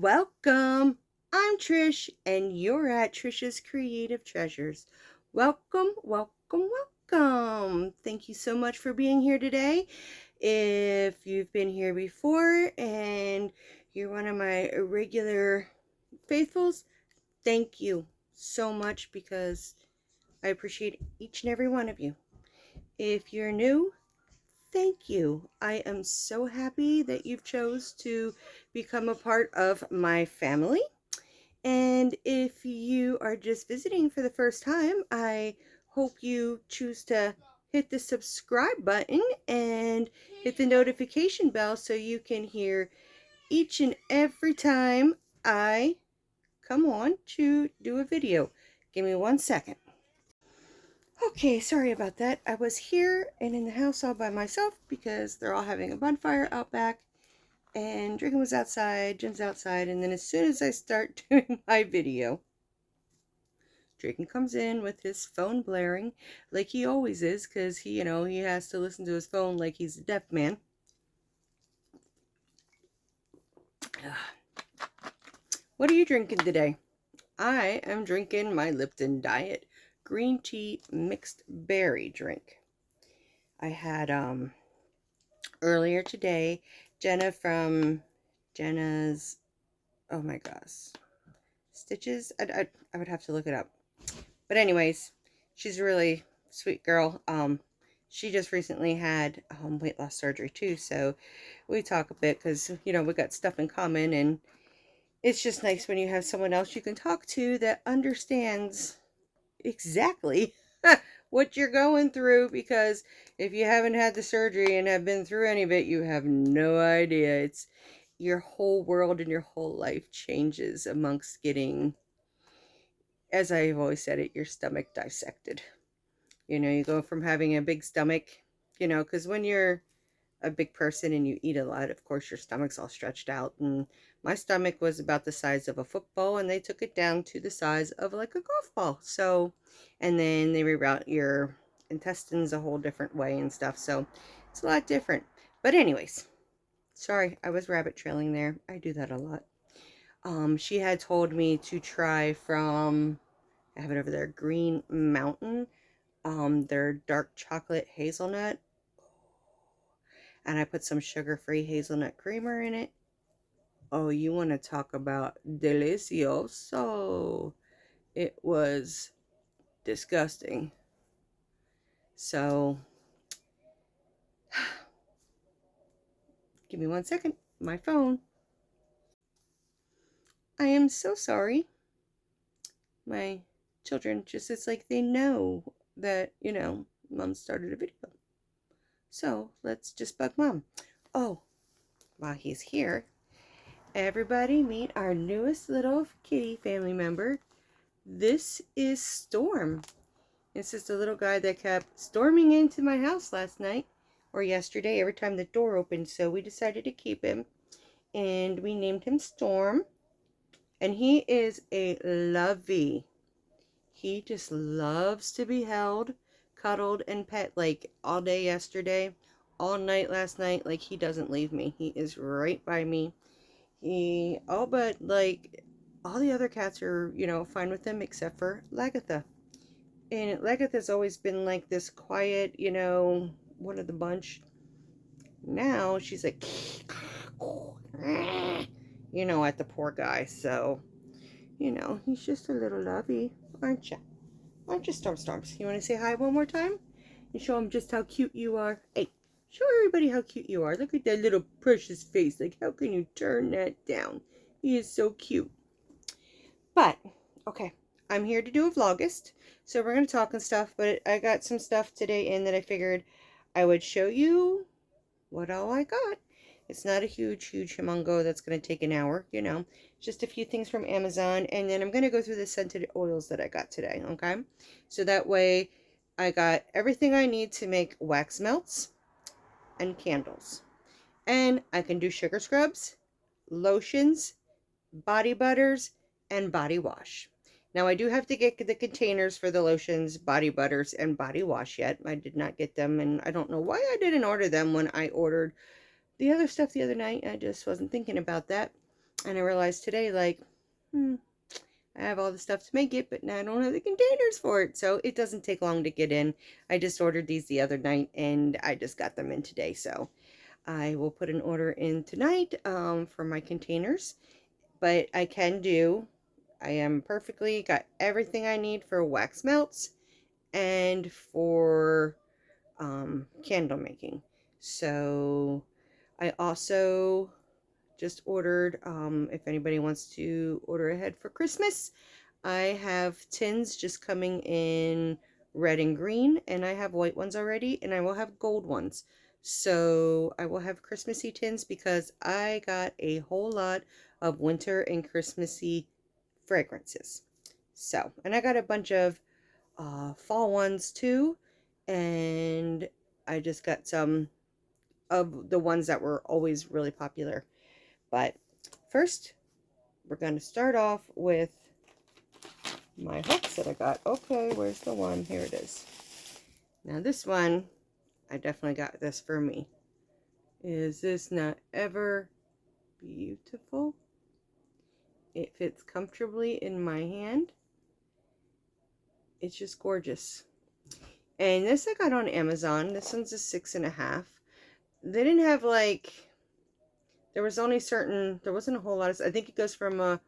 Welcome. I'm Trish, and you're at Trisha's Creative Treasures. Welcome, welcome, welcome. Thank you so much for being here today. If you've been here before and you're one of my regular faithfuls, thank you so much because I appreciate each and every one of you. If you're new, thank you. I am so happy that you've chose to become a part of my family. And if you are just visiting for the first time, I hope you choose to hit the subscribe button and hit the notification bell so you can hear each and every time I come on to do a video. Give me 1 second. Okay, sorry about that. I was here and in the house all by myself because they're all having a bonfire out back, and Draken was outside, Jim's outside, and then as soon as I start doing my video, Draken comes in with his phone blaring like he always is, because he has to listen to his phone like he's a deaf man. What are you drinking today? I am drinking my Lipton Diet green tea mixed berry drink. I had earlier today Jenna from Jenna's, oh my gosh, Stitches. I would have to look it up. But anyways, she's a really sweet girl. She just recently had weight loss surgery too, so we talk a bit because we got stuff in common, and it's just nice when you have someone else you can talk to that understands exactly what you're going through, because if you haven't had the surgery and have been through any of it, you have no idea. It's your whole world and your whole life changes amongst getting, as I've always said it, your stomach dissected. You go from having a big stomach, because when you're a big person and you eat a lot, of course your stomach's all stretched out, and my stomach was about the size of a football, and they took it down to the size of like a golf ball. So, and then they reroute your intestines a whole different way and stuff, so it's a lot different. But anyways, sorry, I was rabbit trailing there. I do that a lot. She had told me to try from, I have it over there, Green Mountain, their dark chocolate hazelnut, and I put some sugar-free hazelnut creamer in it. Oh, you want to talk about delicioso. It was disgusting. So, give me 1 second. My phone. I am so sorry. My children just, it's like they know that, Mom started a video. So, let's just bug Mom. Oh, while he's here, everybody meet our newest little kitty family member. This is Storm. This is the little guy that kept storming into my house last night or yesterday every time the door opened, so we decided to keep him, and we named him Storm. And he is a lovey. He just loves to be held, cuddled, and pet, like all day yesterday, all night last night. Like, he doesn't leave me. He is right by me. All but like all the other cats are, fine with him except for Lagatha. And Lagatha's always been like this quiet, one of the bunch. Now she's like, at the poor guy. So, he's just a little lovey, aren't you? Aren't you, Storms? You want to say hi one more time? And show him just how cute you are. Hey, show everybody how cute you are. Look at that little precious face. Like, how can you turn that down? He is so cute. But, okay, I'm here to do a vlogist. So we're going to talk and stuff. But I got some stuff today in that I figured I would show you what all I got. It's not a huge humongo that's going to take an hour, just a few things from Amazon, and then I'm going to go through the scented oils that I got today, okay? So that way I got everything I need to make wax melts and candles. And I can do sugar scrubs, lotions, body butters, and body wash. Now, I do have to get the containers for the lotions, body butters, and body wash yet. I did not get them, and I don't know why I didn't order them when I ordered the other stuff the other night. I just wasn't thinking about that. And I realized today, like, I have all the stuff to make it, but now I don't have the containers for it. So it doesn't take long to get in. I just ordered these the other night and I just got them in today. So I will put an order in tonight for my containers. But I am perfectly got everything I need for wax melts and for candle making. So I also just ordered, if anybody wants to order ahead for Christmas, I have tins just coming in red and green, and I have white ones already, and I will have gold ones. So I will have Christmassy tins because I got a whole lot of winter and Christmassy fragrances. So, and I got a bunch of fall ones too, and I just got some of the ones that were always really popular. But first, we're going to start off with my hooks that I got. Okay, where's the one? Here it is. Now this one, I definitely got this for me. Is this not ever beautiful? It fits comfortably in my hand. It's just gorgeous. And this I got on Amazon. This one's a 6.5. They didn't have like, there wasn't a whole lot of, I think it goes from a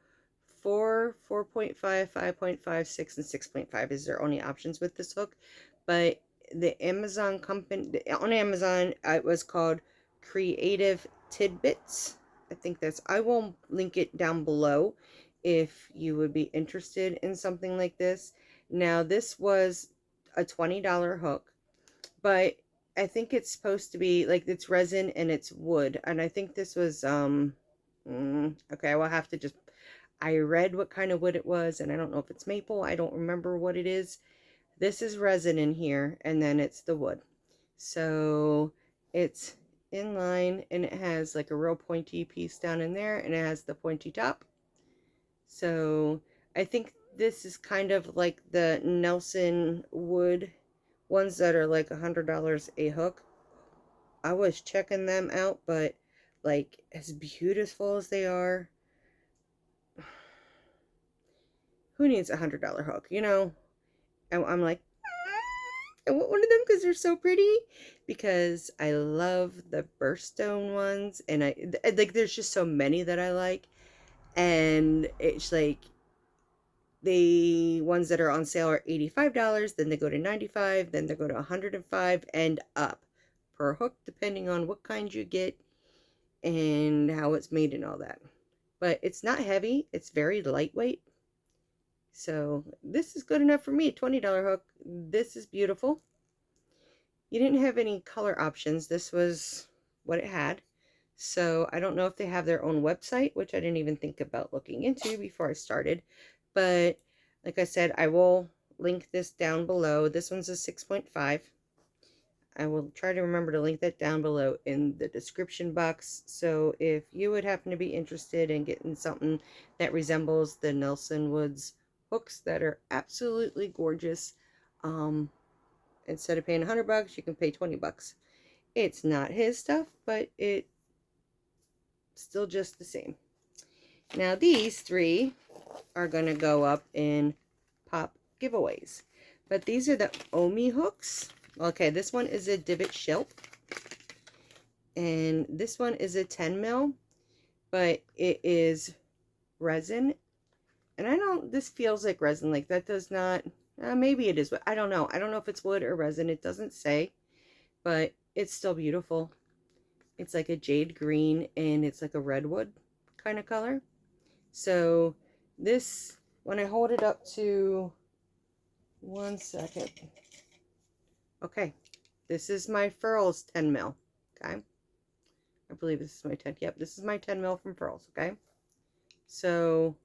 4, 4.5, 5.5, 6, and 6.5 is their only options with this hook. But the Amazon company, on Amazon, it was called Creative Tidbits. I think I will link it down below if you would be interested in something like this. Now, this was a $20 hook, but I think it's supposed to be like it's resin and it's wood. And I think this was, okay, I will have to just, I read what kind of wood it was, and I don't know if it's maple. I don't remember what it is. This is resin in here, and then it's the wood. So it's in line, and it has like a real pointy piece down in there, and it has the pointy top. So I think this is kind of like the Nelson wood ones that are like $100 a hook. I was checking them out, but like as beautiful as they are, who needs $100 hook, you know? And I'm like, I want one of them because they're so pretty. Because I love the birthstone ones, and I like. There's just so many that I like, and it's like the ones that are on sale are $85. Then they go to $95. Then they go to $105 and up per hook, depending on what kind you get and how it's made and all that. But it's not heavy. It's very lightweight. So this is good enough for me. $20 hook. This is beautiful. You didn't have any color options. This was what it had. So I don't know if they have their own website, which I didn't even think about looking into before I started. But like I said, I will link this down below. This one's a 6.5. I will try to remember to link that down below in the description box. So if you would happen to be interested in getting something that resembles the Nelson Woods hooks that are absolutely gorgeous, instead of paying $100, you can pay $20. It's not his stuff, but it's still just the same. Now these three are going to go up in pop giveaways. But these are the Omi hooks. Okay, this one is a divot shelp. And this one is a 10 mil, but it is resin. And this feels like resin. Like that does not, maybe it is. I don't know. I don't know if it's wood or resin. It doesn't say, but it's still beautiful. It's like a jade green, and it's like a redwood kind of color. So this, when I hold it up to, one second. Okay, this is my Furls 10 mil. Okay, I believe this is my 10. Yep, this is my 10 mil from Furls. Okay, so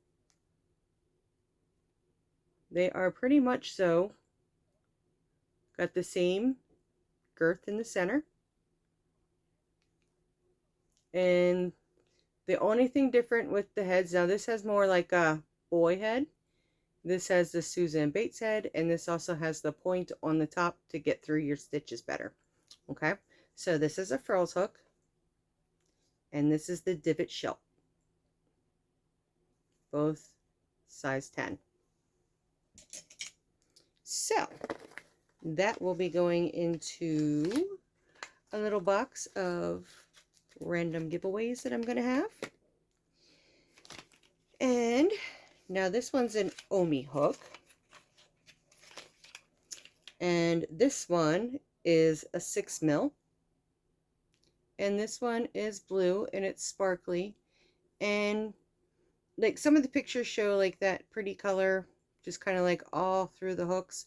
they are pretty much so. Got the same girth in the center. And the only thing different with the heads, now this has more like a boy head. This has the Susan Bates head, and this also has the point on the top to get through your stitches better. Okay, so this is a Furls hook, and this is the divot shelp. both size 10. So that will be going into a little box of random giveaways that I'm going to have. And now this one's an Omi hook. And this one is a 6mm. And this one is blue and it's sparkly. And like some of the pictures show like that pretty color just kind of like all through the hooks.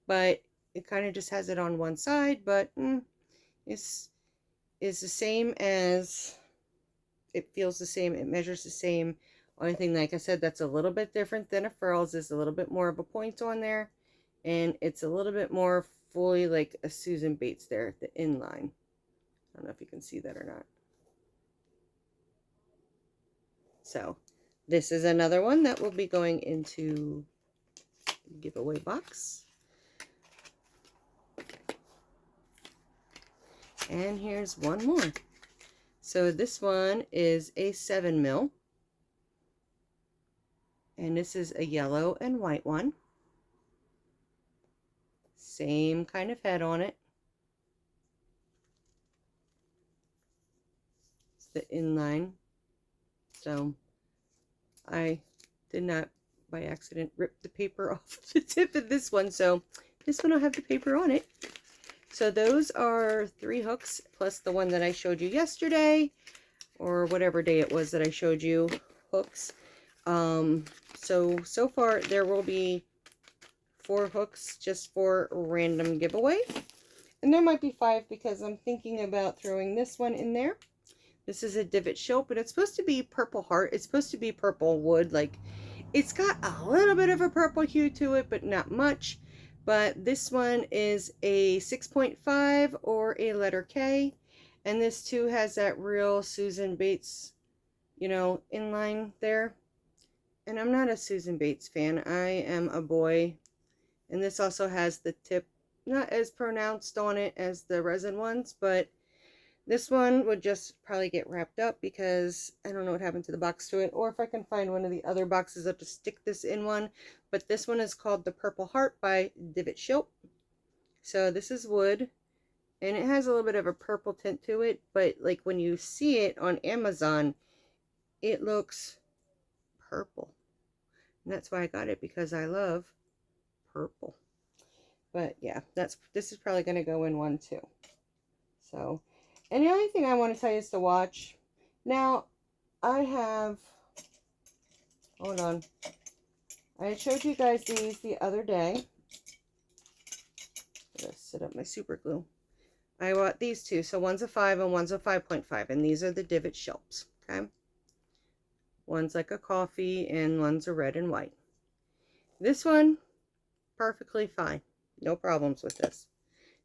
But it kind of just has it on one side. But it's the same as, it feels the same, it measures the same. Only thing, like I said, that's a little bit different than a Furls is a little bit more of a point on there, and it's a little bit more fully like a Susan Bates there at the inline. I don't know if you can see that or not. So this is another one that will be going into the giveaway box. And here's one more. So this one is a 7mm. And this is a yellow and white one. Same kind of head on it. It's the inline. So I did not by accident rip the paper off the tip of this one. So this one will have the paper on it. So those are 3 hooks plus the one that I showed you yesterday, or whatever day it was that I showed you hooks. So far there will be 4 hooks just for a random giveaway. And there might be 5 because I'm thinking about throwing this one in there. This is a divot show, but it's supposed to be purple heart. It's supposed to be purple wood. Like, it's got a little bit of a purple hue to it, but not much. But this one is a 6.5 or a letter K. And this too has that real Susan Bates, you know, inline there. And I'm not a Susan Bates fan. I am a boy. And this also has the tip not as pronounced on it as the resin ones, but this one would just probably get wrapped up because I don't know what happened to the box to it, or if I can find one of the other boxes up to stick this in one. But this one is called the Purple Heart by Divot Show. So this is wood, and it has a little bit of a purple tint to it, but like when you see it on Amazon, it looks purple. And that's why I got it, because I love purple. But yeah, this is probably going to go in one too. So, and the only thing I want to tell you is to watch. Now, I have, hold on. I showed you guys these the other day. I'm going to set up my super glue. I bought these two. So one's a 5 and one's a 5.5. And these are the divot shelves. Okay. One's like a coffee and one's a red and white. This one, perfectly fine. No problems with this.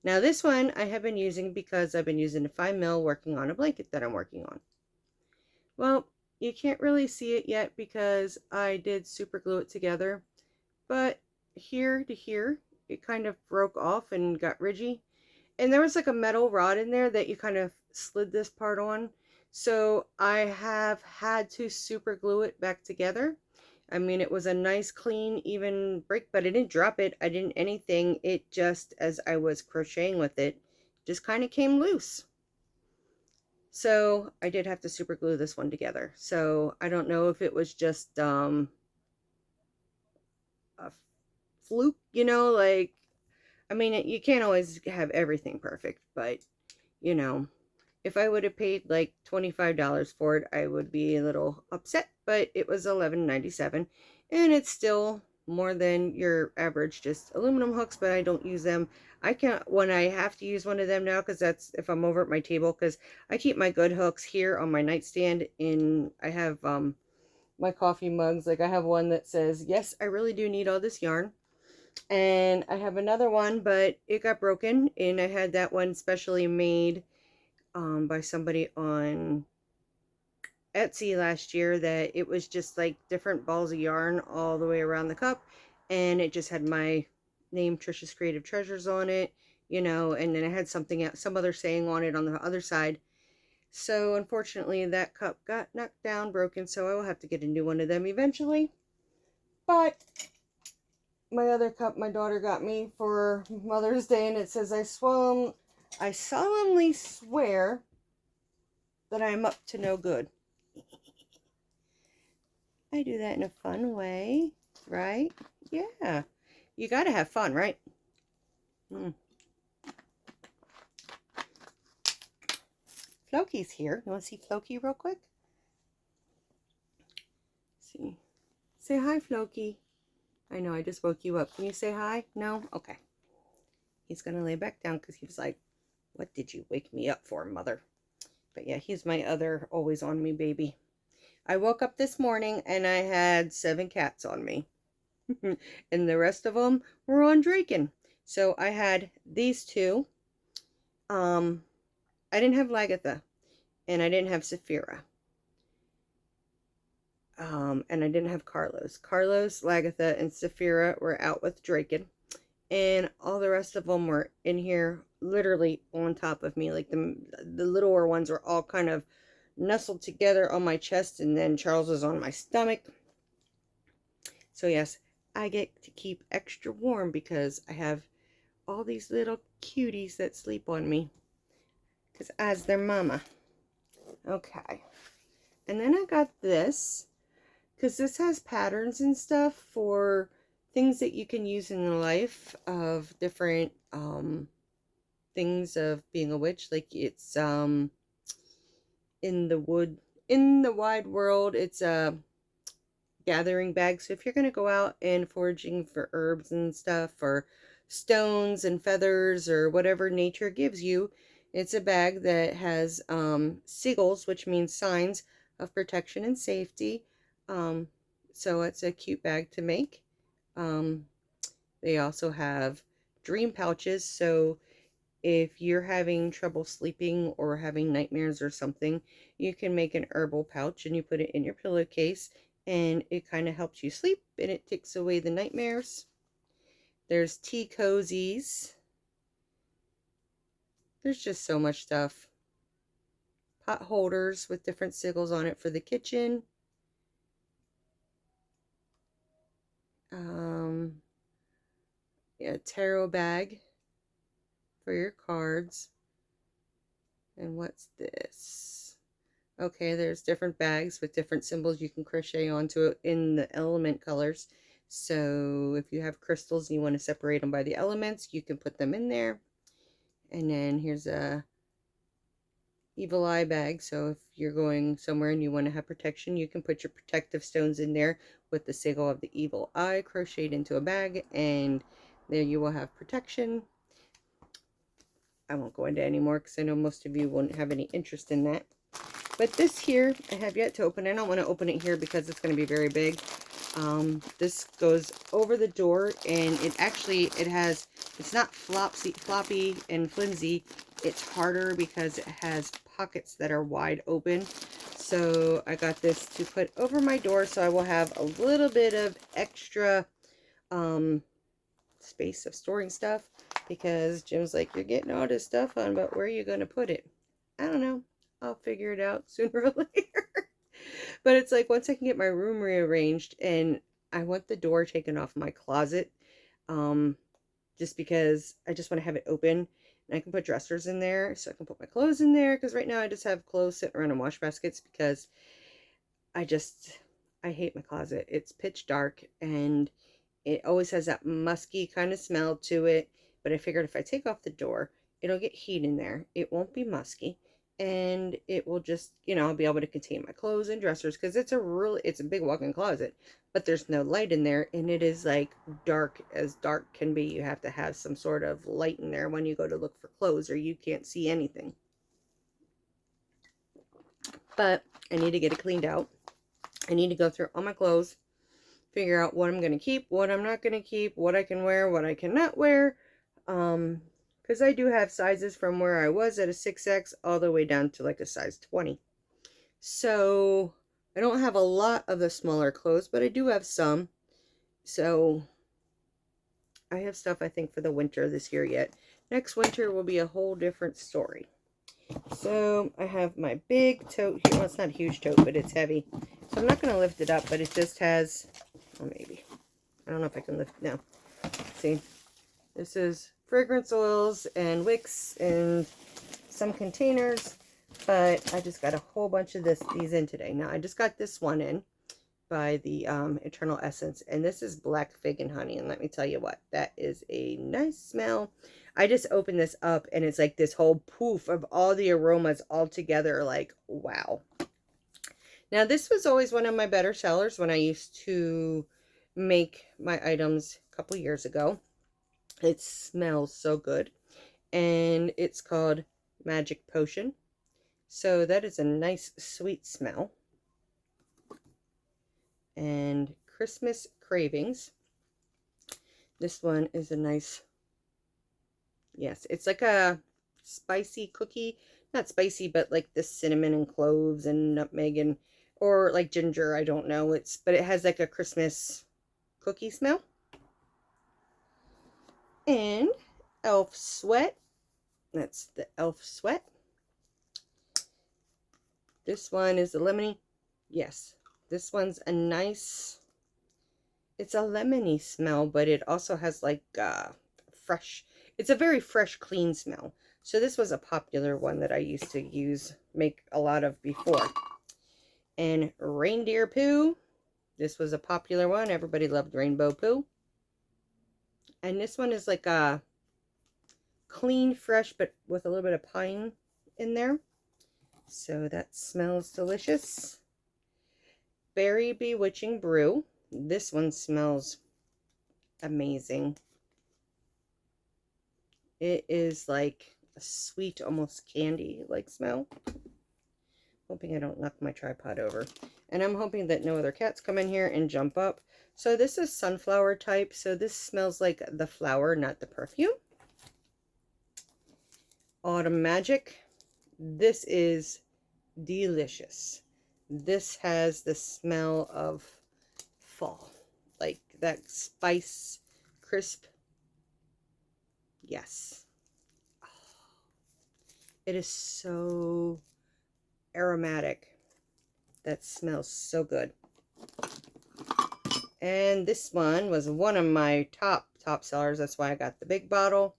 Now this one I have been using because I've been using a 5mm working on a blanket that I'm working on. Well, you can't really see it yet because I did super glue it together, but here to here it kind of broke off and got ridgy, and there was like a metal rod in there that you kind of slid this part on, so I have had to super glue it back together. I mean, it was a nice, clean, even break, but I didn't drop it. I didn't anything. It just, as I was crocheting with it, just kind of came loose. So I did have to super glue this one together. So I don't know if it was just a fluke, you know, like, I mean, you can't always have everything perfect, but, you know, if I would have paid like $25 for it, I would be a little upset, but it was $11.97, and it's still more than your average just aluminum hooks, but I don't use them. I can't, when I have to use one of them now, because that's if I'm over at my table, because I keep my good hooks here on my nightstand. I have my coffee mugs. Like I have one that says, yes, I really do need all this yarn. And I have another one, but it got broken, and I had that one specially made by somebody on Etsy last year, that it was just like different balls of yarn all the way around the cup, and it just had my name, Trisha's Creative Treasures, on it, you know, and then it had something else, some other saying on it on the other side. So unfortunately that cup got knocked down, broken, so I will have to get a new one of them eventually. But my other cup my daughter got me for Mother's Day, and it says, I solemnly swear that I am up to no good. I do that in a fun way, right? Yeah. You gotta have fun, right? Floki's here. You want to see Floki real quick? See. Say hi, Floki. I know, I just woke you up. Can you say hi? No? Okay. He's going to lay back down because he was like, what did you wake me up for, Mother? But yeah, he's my other always on me baby. I woke up this morning and I had 7 cats on me. And the rest of them were on Draken. So I had these two. I didn't have Lagatha. And I didn't have Saphira. And I didn't have Carlos. Carlos, Lagatha, and Saphira were out with Draken. And all the rest of them were in here literally on top of me. Like the littler ones were all kind of nestled together on my chest, and then Charles was on my stomach. So yes, I get to keep extra warm because I have all these little cuties that sleep on me because I's their mama. Okay. And then I got this because this has patterns and stuff for things that you can use in the life of different things of being a witch. Like it's in the wide world, it's a gathering bag. So if you're going to go out and foraging for herbs and stuff, or stones and feathers, or whatever nature gives you, it's a bag that has sigils, which means signs of protection and safety. So it's a cute bag to make. They also have dream pouches, so if you're having trouble sleeping or having nightmares or something, you can make an herbal pouch and you put it in your pillowcase, and it kind of helps you sleep and it takes away the nightmares. There's tea cozies. There's just so much stuff. Pot holders with different sigils on it for the kitchen. Yeah, tarot bag for your cards. And what's this? Okay, there's different bags with different symbols you can crochet onto it in the element colors. So if you have crystals and you want to separate them by the elements, you can put them in there. And then here's a evil eye bag. So if you're going somewhere and you want to have protection, you can put your protective stones in there with the sigil of the evil eye crocheted into a bag, and there you will have protection. I won't go into any more because I know most of you won't have any interest in that. But this here, I have yet to open. I don't want to open it here because it's going to be very big. This goes over the door, and it's not floppy and flimsy. It's harder because it has pockets that are wide open. So I got this to put over my door, so I will have a little bit of extra space of storing stuff, because Jim's like, you're getting all this stuff on, but where are you going to put it? I don't know. I'll figure it out sooner or later. But it's like, once I can get my room rearranged, and I want the door taken off my closet, just because I just want to have it open, and I can put dressers in there, so I can put my clothes in there, because right now I just have clothes sitting around in wash baskets, because I hate my closet. It's pitch dark, and it always has that musky kind of smell to it. But I figured if I take off the door, it'll get heat in there. It won't be musky. And it will just, I'll be able to contain my clothes and dressers. Because it's a big walk-in closet. But there's no light in there. And it is like dark as dark can be. You have to have some sort of light in there when you go to look for clothes, or you can't see anything. But I need to get it cleaned out. I need to go through all my clothes, figure out what I'm going to keep, what I'm not going to keep, what I can wear, what I cannot wear. Because I do have sizes from where I was at a 6X all the way down to like a size 20. So I don't have a lot of the smaller clothes, but I do have some. So I have stuff, I think, for the winter this year yet. Next winter will be a whole different story. So I have my big tote here. Well, it's not a huge tote, but it's heavy. So I'm not going to lift it up, but it just has, or maybe, I don't know if I can lift it now. See, this is fragrance oils and wicks and some containers, but I just got a whole bunch of these in today. Now I just got this one in by the Eternal Essence, and this is black fig and honey, and let me tell you what, that is a nice smell. I just opened this up and it's like this whole poof of all the aromas all together, like wow. Now this was always one of my better sellers when I used to make my items a couple years ago. It smells so good, and it's called Magic Potion. So that is a nice sweet smell. And Christmas Cravings. This one is a nice, yes, it's like a spicy cookie. Not spicy, but like the cinnamon and cloves and nutmeg and, or like ginger, I don't know. But it has like a Christmas cookie smell. And Elf Sweat. That's the Elf Sweat. This one is a lemony. Yes, this one's a nice, it's a lemony smell, but it also has like fresh, it's a very fresh, clean smell. So this was a popular one that I used to make a lot of before. And Reindeer Poo. This was a popular one. Everybody loved Rainbow Poo. And this one is like a clean, fresh, but with a little bit of pine in there. So that smells delicious. Berry Bewitching Brew. This one smells amazing. It is like a sweet, almost candy-like smell. Hoping I don't knock my tripod over. And I'm hoping that no other cats come in here and jump up. So this is sunflower type. So this smells like the flower, not the perfume. Autumn Magic. This is delicious. This has the smell of fall. Like that spice, crisp. Yes. Oh, it is so aromatic. That smells so good. And this one was one of my top sellers. That's why I got the big bottle.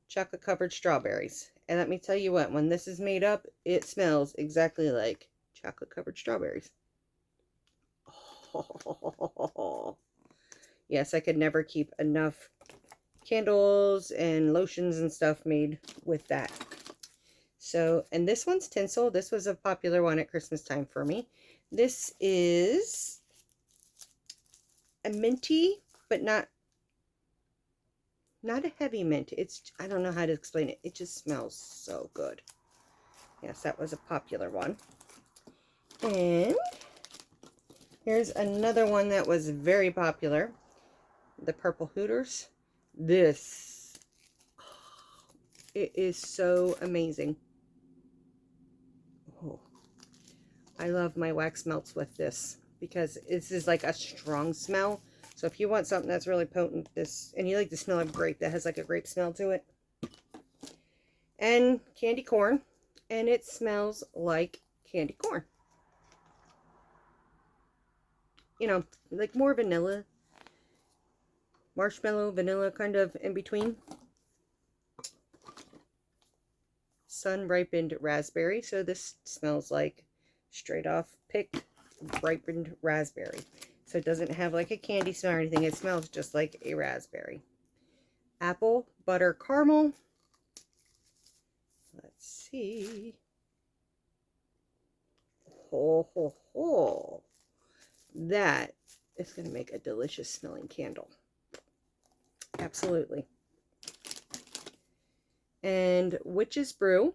Chocolate covered strawberries. And let me tell you what, when this is made up, it smells exactly like chocolate covered strawberries. Oh. Yes, I could never keep enough candles and lotions and stuff made with that. So, and this one's tinsel. This was a popular one at Christmas time for me. This is a minty, but not a heavy mint. It's, I don't know how to explain it. It just smells so good. Yes, that was a popular one. And here's another one that was very popular. The Purple Hooters. This, it is so amazing. Oh, I love my wax melts with this because this is like a strong smell. So if you want something that's really potent, and you like the smell of grape, that has like a grape smell to it. And candy corn, and it smells like candy corn. You know, like more vanilla, marshmallow, vanilla, kind of in between. Sun ripened raspberry. So this smells like straight off picked ripened raspberry. So it doesn't have like a candy smell or anything. It smells just like a raspberry. Apple butter caramel. Let's see. Ho, ho, ho. That is going to make a delicious smelling candle. Absolutely. And Witch's Brew.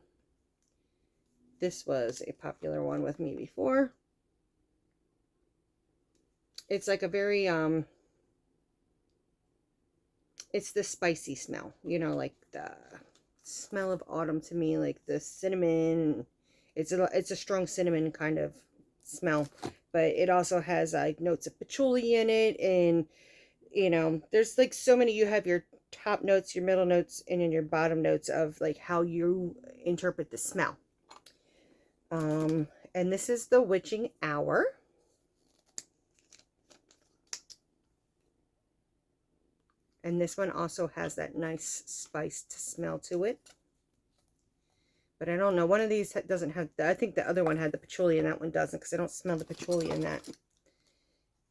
This was a popular one with me before. It's like a very, it's the spicy smell, you know, like the smell of autumn to me, like the cinnamon. It's a strong cinnamon kind of smell, but it also has like notes of patchouli in it. And, you know, there's like so many, you have your top notes, your middle notes, and in your bottom notes of like how you interpret the smell. And this is the Witching Hour. And this one also has that nice spiced smell to it. But I don't know. One of these doesn't have, I think the other one had the patchouli and that one doesn't, because I don't smell the patchouli in that.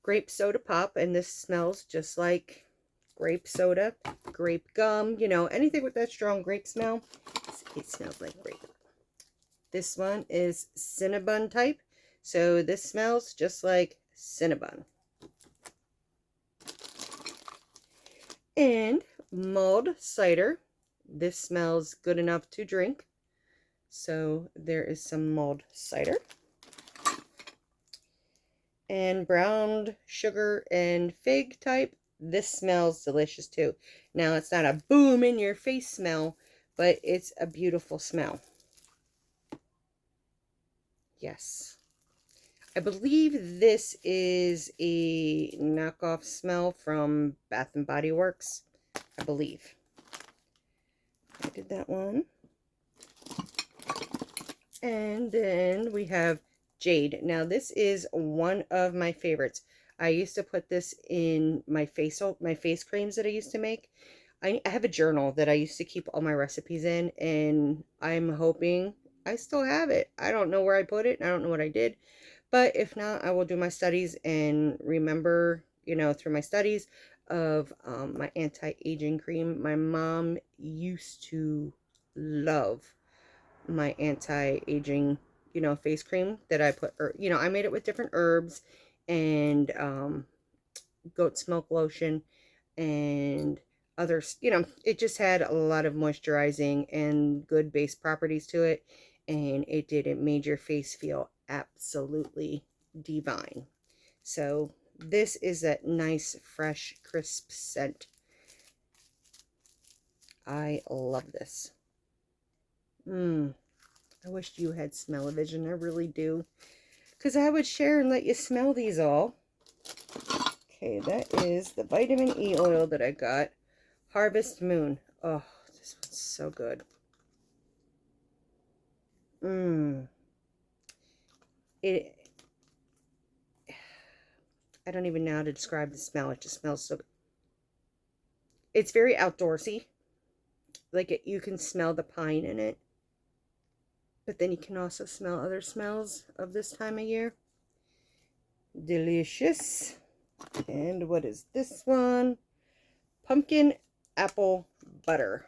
Grape soda pop, and this smells just like grape soda, grape gum, you know, anything with that strong grape smell, it smells like grape. This one is Cinnabon type, so this smells just like Cinnabon. And mulled cider. This smells good enough to drink. So there is some mulled cider. And browned sugar and fig type. This smells delicious too. Now it's not a boom in your face smell, but it's a beautiful smell. Yes. I believe this is a knockoff smell from Bath and Body Works. I believe. I did that one. And then we have Jade. Now this is one of my favorites. I used to put this in my face creams that I used to make. I have a journal that I used to keep all my recipes in, and I'm hoping I still have it. I don't know where I put it. I don't know what I did. But if not, I will do my studies and remember, you know, through my studies of my anti-aging cream. My mom used to love my anti-aging, you know, face cream that I put, you know, I made it with different herbs and goat's milk lotion and others, you know, it just had a lot of moisturizing and good base properties to it, and it made your face feel absolutely divine. So this is that nice, fresh, crisp scent. I love this. I wish you had smell-o-vision. I really do. Because I would share and let you smell these all. Okay, that is the vitamin E oil that I got. Harvest Moon. Oh, this one's so good. I don't even know how to describe the smell. It just smells so good. It's very outdoorsy. Like you can smell the pine in it. But then you can also smell other smells of this time of year. Delicious. And what is this one? Pumpkin apple butter.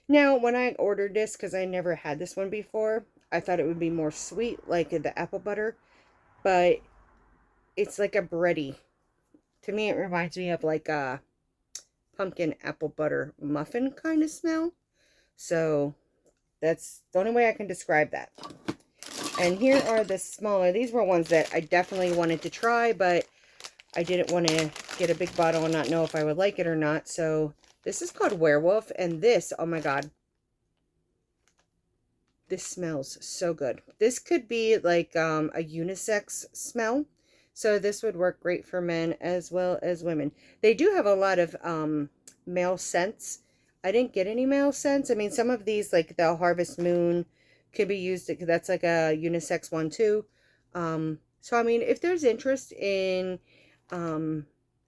Now, when I ordered this, because I never had this one before, I thought it would be more sweet, like the apple butter. But it's like a bready. To me, it reminds me of like a pumpkin apple butter muffin kind of smell. So that's the only way I can describe that. And here are the smaller. These were ones that I definitely wanted to try, but I didn't want to get a big bottle and not know if I would like it or not. So this is called Werewolf, and this, oh my god, this smells so good. This could be like a unisex smell. So this would work great for men as well as women. They do have a lot of male scents. I didn't get any male scents. I mean, some of these, like the Harvest Moon, could be used. That's like a unisex one too. So, I mean, if there's interest in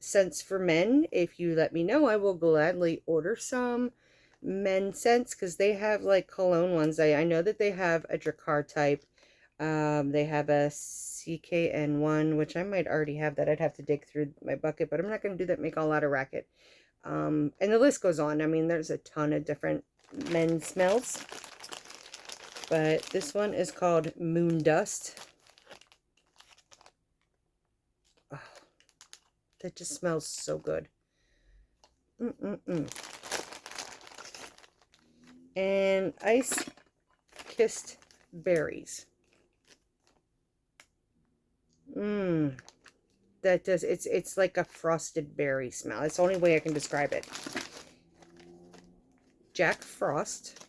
scents for men, if you let me know, I will gladly order some men scents, because they have like cologne ones. I know that they have a Drakkar type. They have a CKN1, which I might already have that. I'd have to dig through my bucket, but I'm not going to do that, make a lot of racket. And the list goes on. I mean, there's a ton of different men smells. But this one is called Moon Dust. Oh, that just smells so good. And Ice Kissed Berries. That does, it's like a frosted berry smell. It's the only way I can describe it. Jack Frost.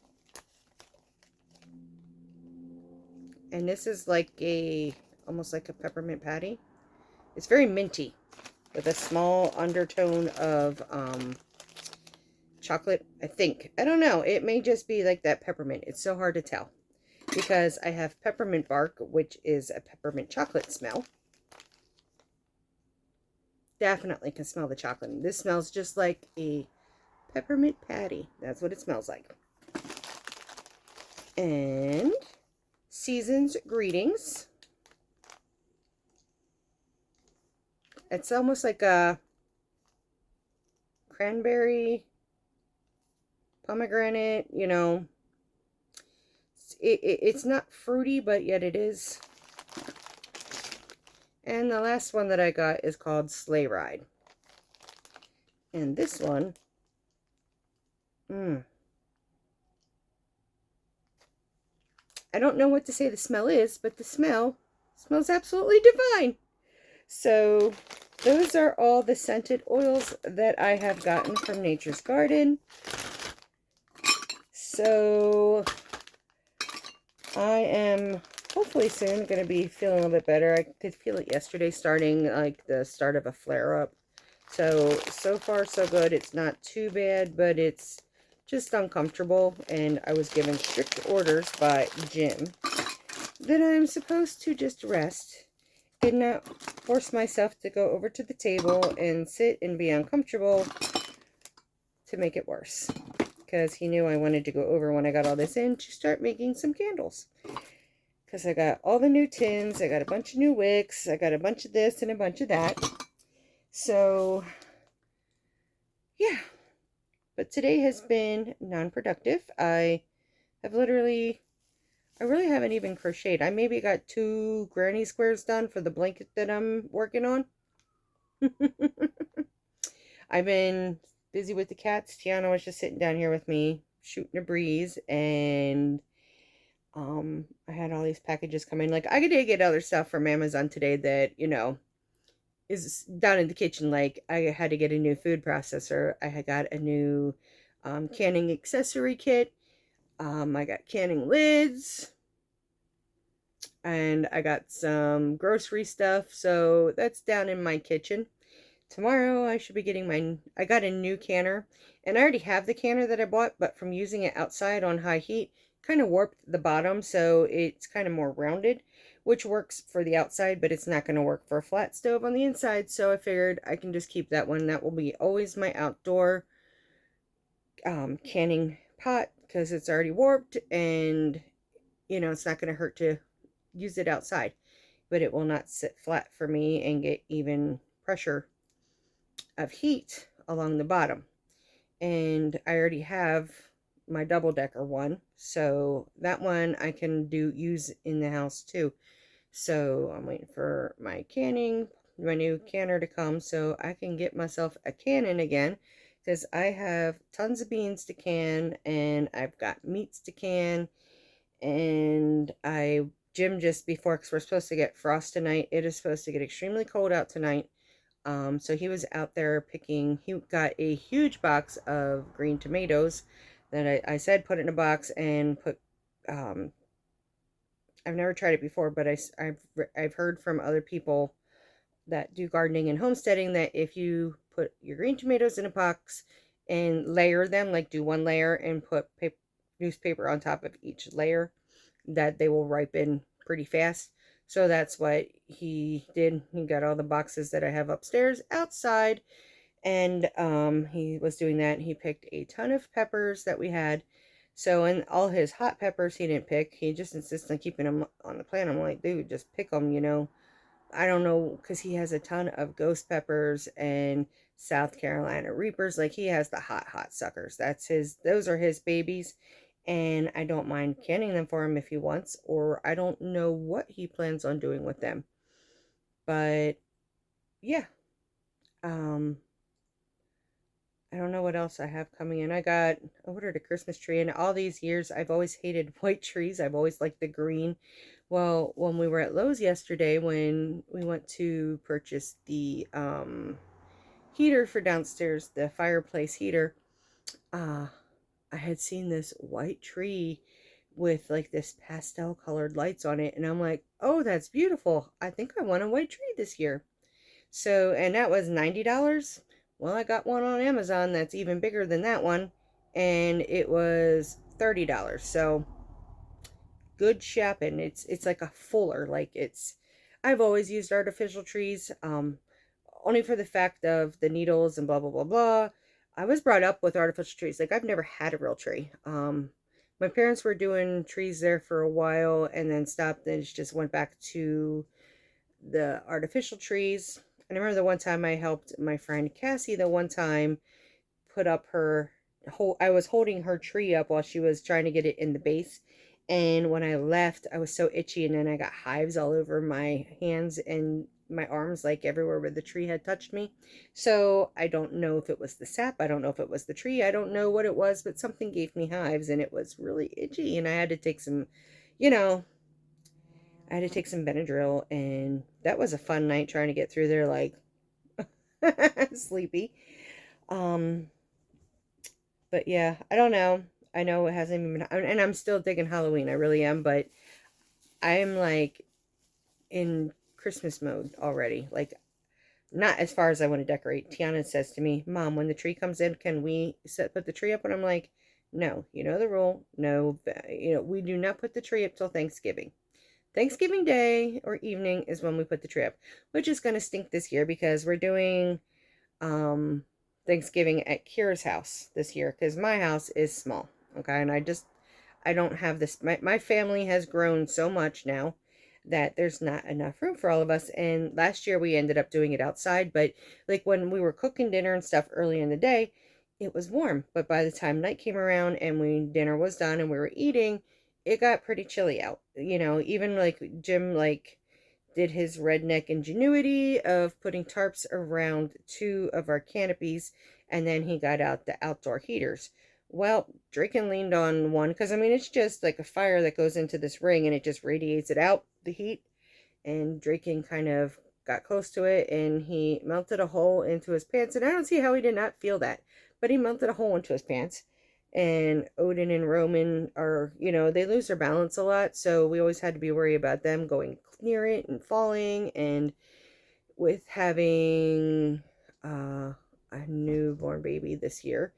And this is like almost like a peppermint patty. It's very minty with a small undertone of chocolate, I think. I don't know. It may just be like that peppermint. It's so hard to tell because I have peppermint bark, which is a peppermint chocolate smell. Definitely can smell the chocolate. This smells just like a peppermint patty. That's what it smells like. And Season's Greetings. It's almost like a cranberry, pomegranate, you know. It's not fruity, but yet it is. And the last one that I got is called Sleigh Ride. And this one, I don't know what to say the smell is, but the smell smells absolutely divine. So those are all the scented oils that I have gotten from Nature's Garden. So I am hopefully soon going to be feeling a little bit better. I could feel it yesterday starting like the start of a flare-up. So far so good. It's not too bad, but it's just uncomfortable. And I was given strict orders by Jim that I'm supposed to just rest and not force myself to go over to the table and sit and be uncomfortable to make it worse. Because he knew I wanted to go over when I got all this in to start making some candles. Because I got all the new tins, I got a bunch of new wicks, I got a bunch of this and a bunch of that. So, yeah. But today has been non-productive. I really haven't even crocheted. I maybe got 2 granny squares done for the blanket that I'm working on. I've been busy with the cats. Tiana was just sitting down here with me, shooting a breeze, and I had all these packages come in. Like, I did get other stuff from Amazon today that, you know, is down in the kitchen. Like, I had to get a new food processor. I had got a new canning accessory kit. I got canning lids. And I got some grocery stuff. So that's down in my kitchen. Tomorrow I should be getting I got a new canner. And I already have the canner that I bought, but from using it outside on high heat, kind of warped the bottom, so it's kind of more rounded, which works for the outside, but it's not going to work for a flat stove on the inside. So I figured I can just keep that one. That will be always my outdoor canning pot, because it's already warped, and you know, it's not going to hurt to use it outside, but it will not sit flat for me and get even pressure of heat along the bottom. And I already have my double-decker one, so that one I can use in the house too. So I'm waiting for my new canner to come so I can get myself a cannon again, because I have tons of beans to can, and I've got meats to can, and Jim just before, because we're supposed to get frost tonight, it is supposed to get extremely cold out tonight. So he was out there picking. He got a huge box of green tomatoes that I said put it in a box and put. I've never tried it before, but I've heard from other people that do gardening and homesteading that if you put your green tomatoes in a box and layer them, like do one layer and put newspaper on top of each layer, that they will ripen pretty fast. So that's what he did. He got all the boxes that I have upstairs outside, and he was doing that. He picked a ton of peppers that we had. So, and all his hot peppers he didn't pick. He just insists on keeping them on the plant. I'm like, dude, just pick them, you know. I don't know, because he has a ton of ghost peppers and South Carolina Reapers. Like, he has the hot suckers. Those are his babies. And I don't mind canning them for him if he wants, or I don't know what he plans on doing with them. But yeah, I don't know what else I have coming in. I ordered a Christmas tree, and all these years I've always hated white trees. I've always liked the green. Well, when we were at Lowe's yesterday, when we went to purchase the heater for downstairs, the fireplace heater, I had seen this white tree with like this pastel colored lights on it, and I'm like, oh, that's beautiful. I think I want a white tree this year. So, and that was $90. Well, I got one on Amazon that's even bigger than that one, and it was $30. So, good shopping. It's like a fuller, like it's I've always used artificial trees, only for the fact of the needles and blah blah blah blah. I was brought up with artificial trees. Like I've never had a real tree. My parents were doing trees there for a while and then stopped and just went back to the artificial trees. And I remember the one time I helped my friend Cassie the one time put up her whole I was holding her tree up while she was trying to get it in the base. And when I left, I was so itchy and then I got hives all over my hands and my arms, like everywhere where the tree had touched me. So I don't know if it was the sap, I don't know if it was the tree, I don't know what it was, but something gave me hives and it was really itchy and I had to take some, you know, I had to take some Benadryl, and that was a fun night trying to get through there like sleepy. Um, but yeah, I don't know. I know it hasn't even been, and I'm still digging Halloween. I really am, but I'm like in Christmas mode already. Like, not as far as I want to decorate. Tiana says to me, Mom, when the tree comes in, can we put the tree up? And I'm like, no, you know the rule. No, we do not put the tree up till Thanksgiving. Thanksgiving Day or evening is when we put the tree up, which is going to stink this year because we're doing um, Thanksgiving at Kira's house this year because my house is small. Okay. And I don't have this. My family has grown so much now that there's not enough room for all of us. And last year we ended up doing it outside, but like when we were cooking dinner and stuff early in the day, it was warm. But by the time night came around and dinner was done and we were eating, it got pretty chilly out. Even like Jim did his redneck ingenuity of putting tarps around two of our canopies, and then he got out the outdoor heaters. Well, Draken leaned on one because I mean it's just like a fire that goes into this ring and it just radiates it out, the heat. And Draken kind of got close to it and he melted a hole into his pants. And I don't see how he did not feel that, but he melted a hole into his pants. And Odin and Roman are, they lose their balance a lot. So we always had to be worried about them going near it and falling. And with having a newborn baby this year,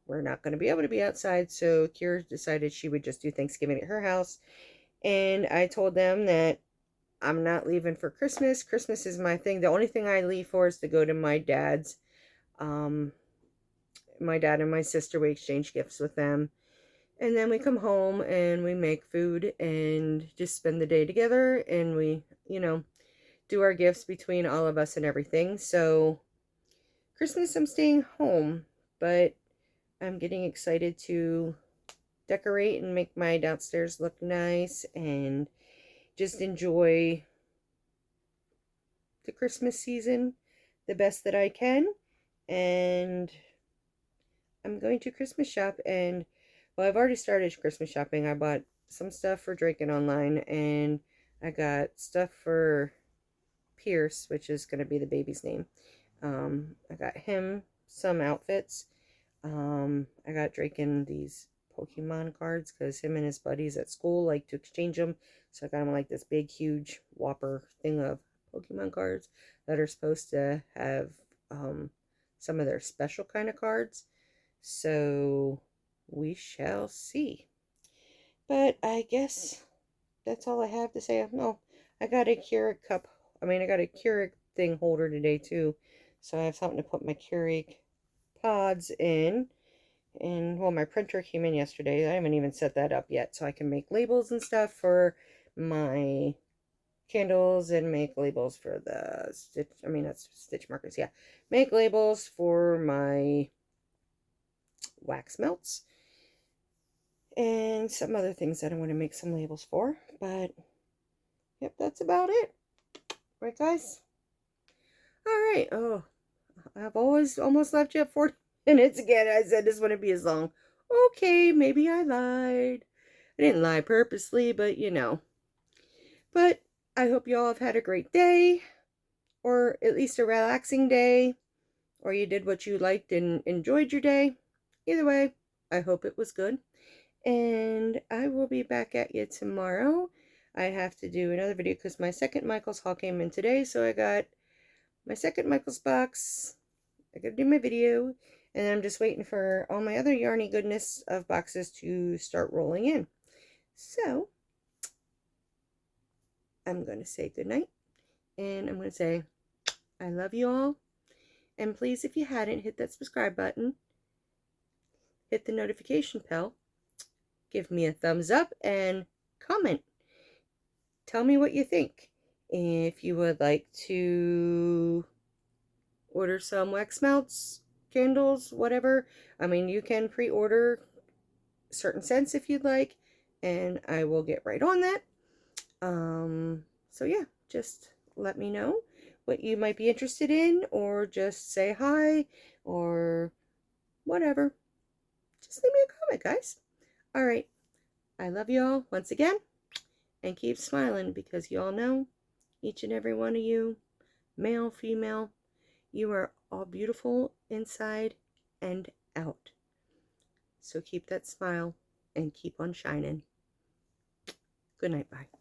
we're not going to be able to be outside. So Kira decided she would just do Thanksgiving at her house. And I told them that I'm not leaving for Christmas. Christmas is my thing. The only thing I leave for is to go to my dad's. My dad and my sister, we exchange gifts with them. And then we come home and we make food and just spend the day together. And we, do our gifts between all of us and everything. So Christmas, I'm staying home. But I'm getting excited to decorate and make my downstairs look nice and just enjoy the Christmas season the best that I can. And I'm going to Christmas shop and well, I've already started Christmas shopping. I bought some stuff for Draken online and I got stuff for Pierce, which is going to be the baby's name. I got him some outfits. I got Draken these Pokemon cards because him and his buddies at school like to exchange them. So I got him like this big, huge whopper thing of Pokemon cards that are supposed to have some of their special kind of cards. So we shall see. But I guess that's all I have to say. No, I got a Keurig cup. I got a Keurig thing holder today too. So I have something to put my Keurig pods in. And well, my printer came in yesterday. I haven't even set that up yet. So I can make labels and stuff for my candles and make labels for the that's stitch markers. Yeah. Make labels for my wax melts and some other things that I want to make some labels for. But yep, that's about it. Right, guys? All right. Oh, I've always almost left you at 40 minutes again. I said this wouldn't be as long. Okay, maybe I lied. I didn't lie purposely, but But I hope you all have had a great day, or at least a relaxing day, or you did what you liked and enjoyed your day. Either way, I hope it was good. And I will be back at you tomorrow. I have to do another video because my second Michael's haul came in today, so I got my second Michael's box. I gotta do my video, and I'm just waiting for all my other yarny goodness of boxes to start rolling in. So I'm going to say goodnight, and I'm going to say I love you all. And please, if you hadn't, hit that subscribe button, hit the notification bell, give me a thumbs up, and comment. Tell me what you think. If you would like to order some wax melts, candles, whatever, I mean, you can pre-order certain scents if you'd like, and I will get right on that. So yeah, just let me know what you might be interested in, or just say hi, or whatever. Just leave me a comment, guys. All right, I love you all once again, and keep smiling, because you all know, each and every one of you, male, female, you are all beautiful inside and out. So keep that smile and keep on shining. Good night, bye.